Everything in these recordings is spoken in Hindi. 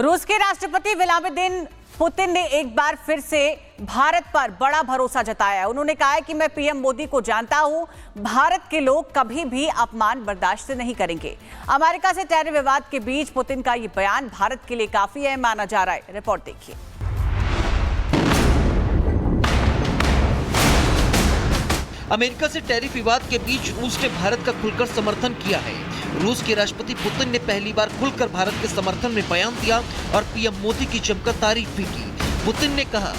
रूस के राष्ट्रपति व्लादिमीर पुतिन ने एक बार फिर से भारत पर बड़ा भरोसा जताया है। उन्होंने कहा है कि मैं पीएम मोदी को जानता हूं, भारत के लोग कभी भी अपमान बर्दाश्त नहीं करेंगे। अमेरिका से टैरिफ विवाद के बीच पुतिन का ये बयान भारत के लिए काफी अहम माना जा रहा है। रिपोर्ट देखिए। अमेरिका से टैरिफ विवाद के बीच रूस ने भारत का खुलकर समर्थन किया है। रूस के राष्ट्रपति पुतिन ने पहली बार खुलकर भारत के समर्थन में बयान दिया और पीएम मोदी की जमकर तारीफ भी की। पुतिन ने कहा,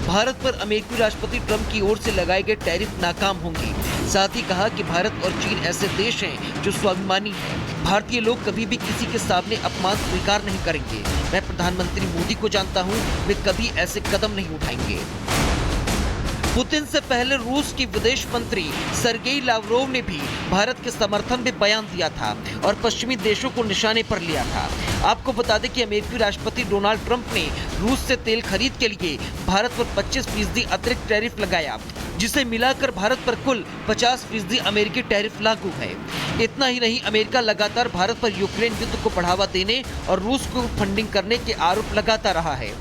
भारत पर अमेरिकी राष्ट्रपति ट्रंप की ओर से लगाए गए टैरिफ नाकाम होंगे। साथ ही कहा कि भारत और चीन ऐसे देश हैं जो स्वाभिमानी हैं। भारतीय लोग कभी भी किसी के सामने अपमान स्वीकार नहीं करेंगे। मैं प्रधानमंत्री मोदी को जानता हूँ, वे कभी ऐसे कदम नहीं उठाएंगे। पुतिन से पहले रूस की विदेश मंत्री सर्गेई लावरोव ने भी भारत के समर्थन में बयान दिया था और पश्चिमी देशों को निशाने पर लिया था। आपको बता दें कि अमेरिकी राष्ट्रपति डोनाल्ड ट्रंप ने रूस से तेल खरीद के लिए भारत पर 25% अतिरिक्त टैरिफ लगाया, जिसे मिलाकर भारत पर कुल 50% अमेरिकी टैरिफ लागू है। इतना ही नहीं, अमेरिका लगातार भारत पर यूक्रेन युद्ध को बढ़ावा देने और रूस को फंडिंग करने के आरोप लगाता रहा है।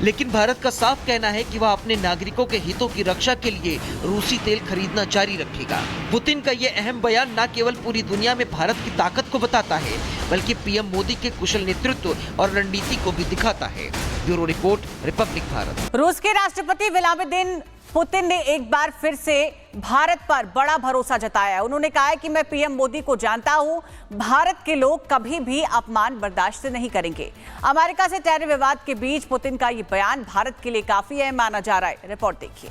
लेकिन भारत का साफ कहना है कि वह अपने नागरिकों के हितों की रक्षा के लिए रूसी तेल खरीदना जारी रखेगा। पुतिन का यह अहम बयान न केवल पूरी दुनिया में भारत की ताकत को बताता है, बल्कि पीएम मोदी के कुशल नेतृत्व और रणनीति को भी दिखाता है। Bureau report, Republic Bharat. रूस के राष्ट्रपति व्लादिमीर पुतिन ने एक बार फिर से भारत पर बड़ा भरोसा जताया है। उन्होंने कहा है कि मैं पीएम मोदी को जानता हूं, भारत के लोग कभी भी अपमान बर्दाश्त नहीं करेंगे। अमेरिका से टैरिफ विवाद के बीच पुतिन का ये बयान भारत के लिए काफी अहम माना जा रहा है। रिपोर्ट देखिए।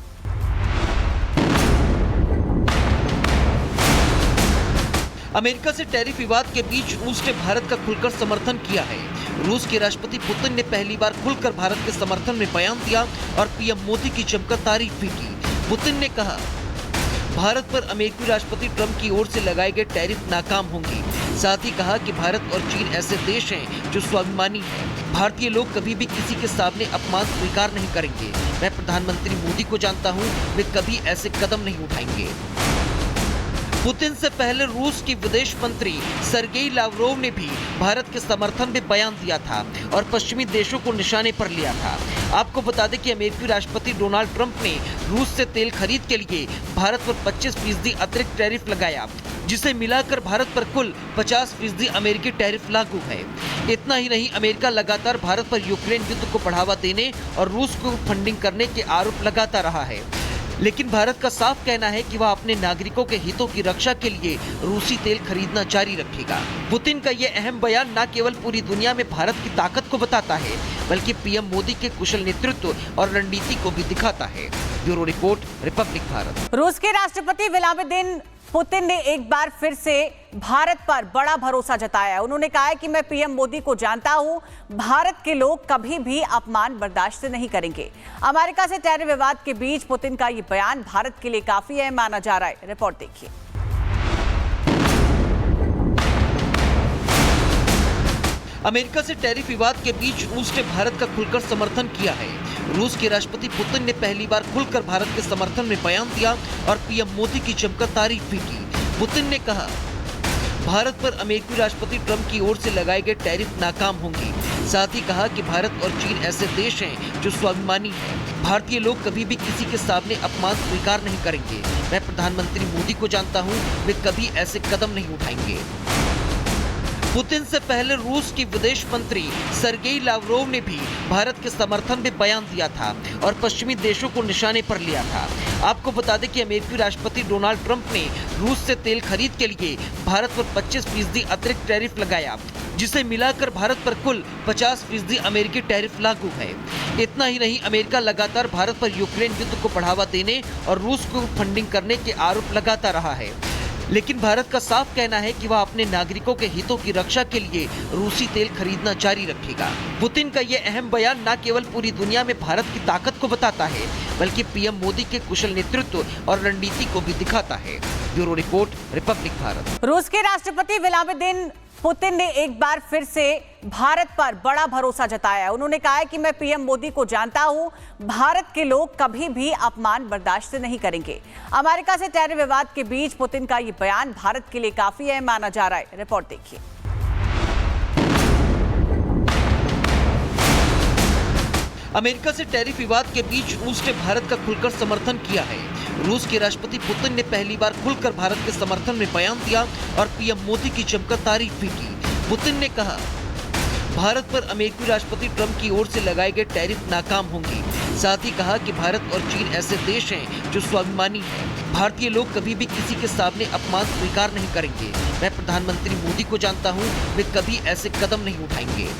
अमेरिका से टैरिफ विवाद के बीच रूस ने भारत का खुलकर समर्थन किया है। रूस के राष्ट्रपति पुतिन ने पहली बार खुलकर भारत के समर्थन में बयान दिया और पीएम मोदी की जमकर तारीफ भी की। पुतिन ने कहा, भारत पर अमेरिकी राष्ट्रपति ट्रंप की ओर से लगाए गए टैरिफ नाकाम होंगे। साथ ही कहा कि भारत और चीन ऐसे देश हैं जो स्वाभिमानी हैं। भारतीय लोग कभी भी किसी के सामने अपमान स्वीकार नहीं करेंगे। मैं प्रधानमंत्री मोदी को जानता हूँ, वे कभी ऐसे कदम नहीं उठाएंगे। पुतिन से पहले रूस की विदेश मंत्री सर्गेई लावरोव ने भी भारत के समर्थन में बयान दिया था और पश्चिमी देशों को निशाने पर लिया था। आपको बता दें कि अमेरिकी राष्ट्रपति डोनाल्ड ट्रंप ने रूस से तेल खरीद के लिए भारत पर 25% अतिरिक्त टैरिफ लगाया, जिसे मिलाकर भारत पर कुल 50% अमेरिकी टैरिफ लागू है। इतना ही नहीं, अमेरिका लगातार भारत पर यूक्रेन युद्ध को बढ़ावा देने और रूस को फंडिंग करने के आरोप लगाता रहा है। लेकिन भारत का साफ कहना है कि वह अपने नागरिकों के हितों की रक्षा के लिए रूसी तेल खरीदना जारी रखेगा। पुतिन का यह अहम बयान न केवल पूरी दुनिया में भारत की ताकत को बताता है, बल्कि पीएम मोदी के कुशल नेतृत्व और रणनीति को भी दिखाता है। Bureau report, Republic Bharat. रूस के राष्ट्रपति व्लादिमीर पुतिन ने एक बार फिर से भारत पर बड़ा भरोसा जताया है। उन्होंने कहा है कि मैं पीएम मोदी को जानता हूं, भारत के लोग कभी भी अपमान बर्दाश्त नहीं करेंगे। अमेरिका से टैरिफ विवाद के बीच पुतिन का ये बयान भारत के लिए काफी अहम माना जा रहा है। रिपोर्ट देखिए। अमेरिका से टैरिफ विवाद के बीच रूस ने भारत का खुलकर समर्थन किया है। रूस के राष्ट्रपति पुतिन ने पहली बार खुलकर भारत के समर्थन में बयान दिया और पीएम मोदी की जमकर तारीफ भी की। पुतिन ने कहा, भारत पर अमेरिकी राष्ट्रपति ट्रंप की ओर से लगाए गए टैरिफ नाकाम होंगे। साथ ही कहा कि भारत और चीन ऐसे देश हैं जो स्वाभिमानी हैं। भारतीय लोग कभी भी किसी के सामने अपमान स्वीकार नहीं करेंगे। मैं प्रधानमंत्री मोदी को जानता हूँ, वे कभी ऐसे कदम नहीं उठाएंगे। पुतिन से पहले रूस की विदेश मंत्री सर्गेई लावरोव ने भी भारत के समर्थन में बयान दिया था और पश्चिमी देशों को निशाने पर लिया था। आपको बता दें कि अमेरिकी राष्ट्रपति डोनाल्ड ट्रंप ने रूस से तेल खरीद के लिए भारत पर 25% अतिरिक्त टैरिफ लगाया, जिसे मिलाकर भारत पर कुल 50% अमेरिकी टैरिफ लागू है। इतना ही नहीं, अमेरिका लगातार भारत पर यूक्रेन युद्ध को बढ़ावा देने और रूस को फंडिंग करने के आरोप लगाता रहा है। लेकिन भारत का साफ कहना है कि वह अपने नागरिकों के हितों की रक्षा के लिए रूसी तेल खरीदना जारी रखेगा। पुतिन का यह अहम बयान न केवल पूरी दुनिया में भारत की ताकत को बताता है, बल्कि पीएम मोदी के कुशल नेतृत्व और रणनीति को भी दिखाता है। Bureau report, Republic Bharat. रूस के राष्ट्रपति व्लादिमीर पुतिन ने एक बार फिर से भारत पर बड़ा भरोसा जताया है। उन्होंने कहा है कि मैं पीएम मोदी को जानता हूं, भारत के लोग कभी भी अपमान बर्दाश्त नहीं करेंगे। अमेरिका से टैरिफ विवाद के बीच पुतिन का ये बयान भारत के लिए काफी अहम माना जा रहा है। रिपोर्ट देखिए। अमेरिका से टैरिफ विवाद के बीच रूस ने भारत का खुलकर समर्थन किया है। रूस के राष्ट्रपति पुतिन ने पहली बार खुलकर भारत के समर्थन में बयान दिया और पीएम मोदी की जमकर तारीफ भी की। पुतिन ने कहा, भारत पर अमेरिकी राष्ट्रपति ट्रंप की ओर से लगाए गए टैरिफ नाकाम होंगे। साथ ही कहा कि भारत और चीन ऐसे देश हैं जो स्वाभिमानी हैं। भारतीय लोग कभी भी किसी के सामने अपमान स्वीकार नहीं करेंगे। मैं प्रधानमंत्री मोदी को जानता हूं, वे कभी ऐसे कदम नहीं उठाएंगे।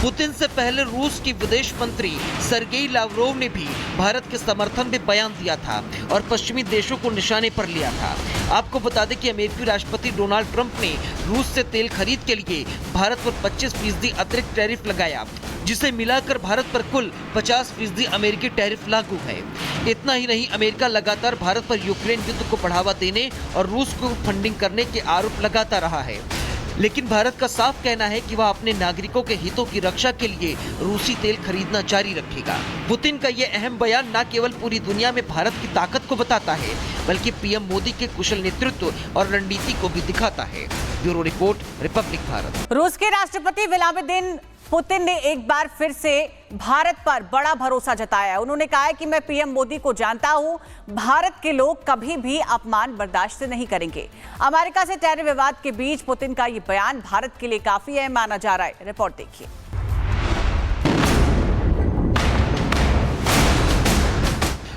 पुतिन से पहले रूस के विदेश मंत्री सर्गेई लावरोव ने भी भारत के समर्थन में बयान दिया था और पश्चिमी देशों को निशाने पर लिया था। आपको बता दें कि अमेरिकी राष्ट्रपति डोनाल्ड ट्रंप ने रूस से तेल खरीद के लिए भारत पर 25% अतिरिक्त टैरिफ लगाया, जिसे मिलाकर भारत पर कुल 50% अमेरिकी टैरिफ लागू है। इतना ही नहीं, अमेरिका लगातार भारत पर यूक्रेन युद्ध को बढ़ावा देने और रूस को फंडिंग करने के आरोप लगाता रहा है। लेकिन भारत का साफ कहना है कि वह अपने नागरिकों के हितों की रक्षा के लिए रूसी तेल खरीदना जारी रखेगा। पुतिन का ये अहम बयान न केवल पूरी दुनिया में भारत की ताकत को बताता है, बल्कि पीएम मोदी के कुशल नेतृत्व और रणनीति को भी दिखाता है। Bureau report, Republic Bharat. रूस के राष्ट्रपति व्लादिमीर पुतिन ने एक बार फिर से भारत पर बड़ा भरोसा जताया। उन्होंने कहा है कि मैं पीएम मोदी को जानता हूं, भारत के लोग कभी भी अपमान बर्दाश्त नहीं करेंगे। अमेरिका से टैरिफ विवाद के बीच पुतिन का ये बयान भारत के लिए काफी अहम माना जा रहा है। रिपोर्ट देखिए।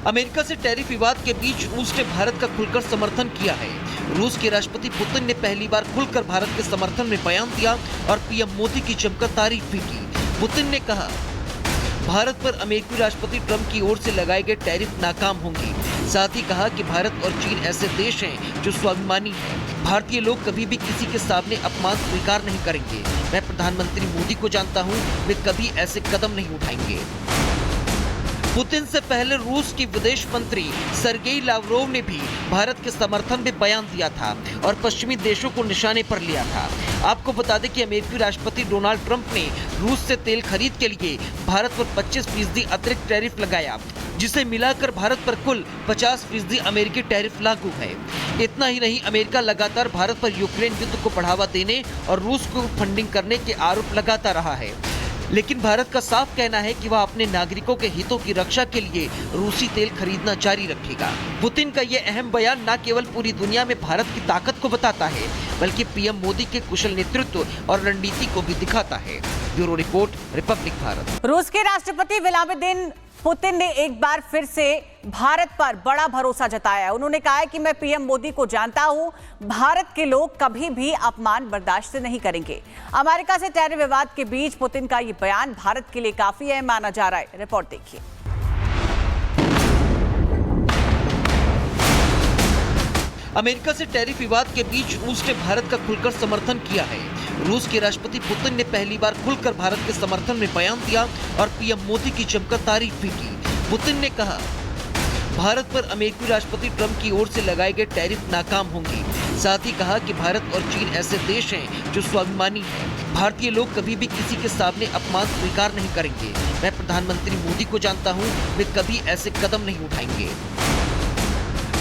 अमेरिका से टैरिफ विवाद के बीच रूस ने भारत का खुलकर समर्थन किया है। रूस के राष्ट्रपति पुतिन ने पहली बार खुलकर भारत के समर्थन में बयान दिया और पीएम मोदी की जमकर तारीफ भी की। पुतिन ने कहा, भारत पर अमेरिकी राष्ट्रपति ट्रंप की ओर से लगाए गए टैरिफ नाकाम होंगे। साथ ही कहा कि भारत और चीन ऐसे देश हैं जो स्वाभिमानी हैं। भारतीय लोग कभी भी किसी के सामने अपमान स्वीकार नहीं करेंगे। मैं प्रधानमंत्री मोदी को जानता हूं, वे कभी ऐसे कदम नहीं उठाएंगे। पुतिन से पहले रूस के विदेश मंत्री सर्गेई लावरोव ने भी भारत के समर्थन में बयान दिया था और पश्चिमी देशों को निशाने पर लिया था। आपको बता दें कि अमेरिकी राष्ट्रपति डोनाल्ड ट्रंप ने रूस से तेल खरीद के लिए भारत पर 25% अतिरिक्त टैरिफ लगाया, जिसे मिलाकर भारत पर कुल 50% अमेरिकी टैरिफ लागू है। इतना ही नहीं, अमेरिका लगातार भारत पर यूक्रेन युद्ध को बढ़ावा देने और रूस को फंडिंग करने के आरोप लगाता रहा है। लेकिन भारत का साफ कहना है कि वह अपने नागरिकों के हितों की रक्षा के लिए रूसी तेल खरीदना जारी रखेगा। पुतिन का ये अहम बयान न केवल पूरी दुनिया में भारत की ताकत को बताता है, बल्कि पीएम मोदी के कुशल नेतृत्व और रणनीति को भी दिखाता है। Bureau report, Republic Bharat. रूस के राष्ट्रपति व्लादिमीर पुतिन ने एक बार फिर से भारत पर बड़ा भरोसा जताया। उन्होंने कहा है कि मैं पीएम मोदी को जानता हूं, भारत के लोग कभी भी अपमान बर्दाश्त नहीं करेंगे। अमेरिका से टैरिफ विवाद के बीच पुतिन का ये बयान भारत के लिए काफी अहम माना जा रहा है। रिपोर्ट देखिए। अमेरिका से टैरिफ विवाद के बीच रूस ने भारत का खुलकर समर्थन किया है। रूस के राष्ट्रपति पुतिन ने पहली बार खुलकर भारत के समर्थन में बयान दिया और पीएम मोदी की जमकर तारीफ भी की। पुतिन ने कहा, भारत पर अमेरिकी राष्ट्रपति ट्रंप की ओर से लगाए गए टैरिफ नाकाम होंगे। साथ ही कहा कि भारत और चीन ऐसे देश हैं जो स्वाभिमानी हैं। भारतीय लोग कभी भी किसी के सामने अपमान स्वीकार नहीं करेंगे। मैं प्रधानमंत्री मोदी को जानता हूं, वे कभी ऐसे कदम नहीं उठाएंगे।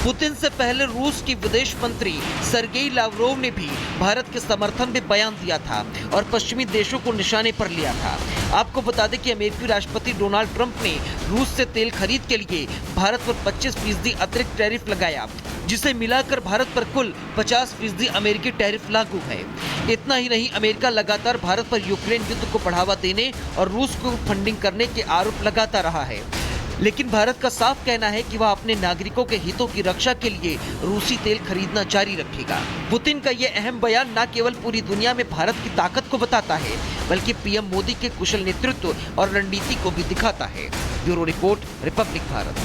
पुतिन से पहले रूस के विदेश मंत्री सर्गेई लावरोव ने भी भारत के समर्थन में बयान दिया था और पश्चिमी देशों को निशाने पर लिया था। आपको बता दें कि अमेरिकी राष्ट्रपति डोनाल्ड ट्रंप ने रूस से तेल खरीद के लिए भारत पर 25% अतिरिक्त टैरिफ लगाया, जिसे मिलाकर भारत पर कुल 50% अमेरिकी टैरिफ लागू है। इतना ही नहीं, अमेरिका लगातार भारत पर यूक्रेन युद्ध को बढ़ावा देने और रूस को फंडिंग करने के आरोप लगाता रहा है। लेकिन भारत का साफ कहना है कि वह अपने नागरिकों के हितों की रक्षा के लिए रूसी तेल खरीदना जारी रखेगा। पुतिन का ये अहम बयान न केवल पूरी दुनिया में भारत की ताकत को बताता है, बल्कि पीएम मोदी के कुशल नेतृत्व और रणनीति को भी दिखाता है। Bureau report, Republic Bharat.